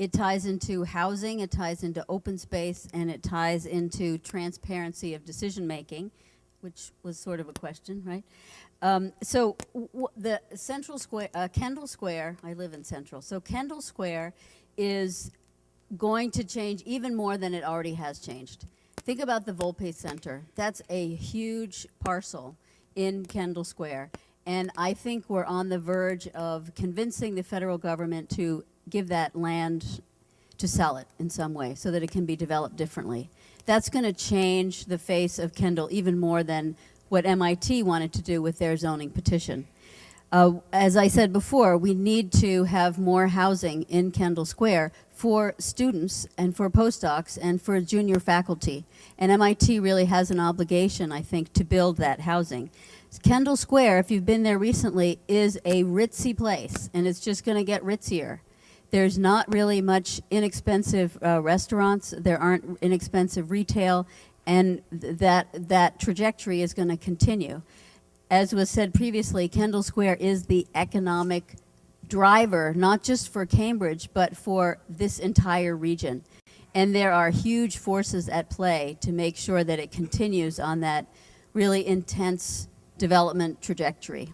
It ties into housing, it ties into open space, and it ties into transparency of decision-making, which was sort of a question, right? The Central Square, Kendall Square, I live in Central, so Kendall Square is going to change even more than it already has changed. Think about the Volpe Center. That's a huge parcel in Kendall Square, and I think we're on the verge of convincing the federal government to give that land, to sell it in some way so that it can be developed differently. That's going to change the face of Kendall even more than what MIT wanted to do with their zoning petition. As I said before, we need to have more housing in Kendall Square for students and for postdocs and for junior faculty. And MIT really has an obligation, I think, to build that housing. Kendall Square, if you've been there recently, is a ritzy place, and it's just going to get ritzier. There's not really much inexpensive restaurants. There aren't inexpensive retail, and that trajectory is going to continue. As was said previously, Kendall Square is the economic driver, not just for Cambridge, but for this entire region. And there are huge forces at play to make sure that it continues on that really intense development trajectory.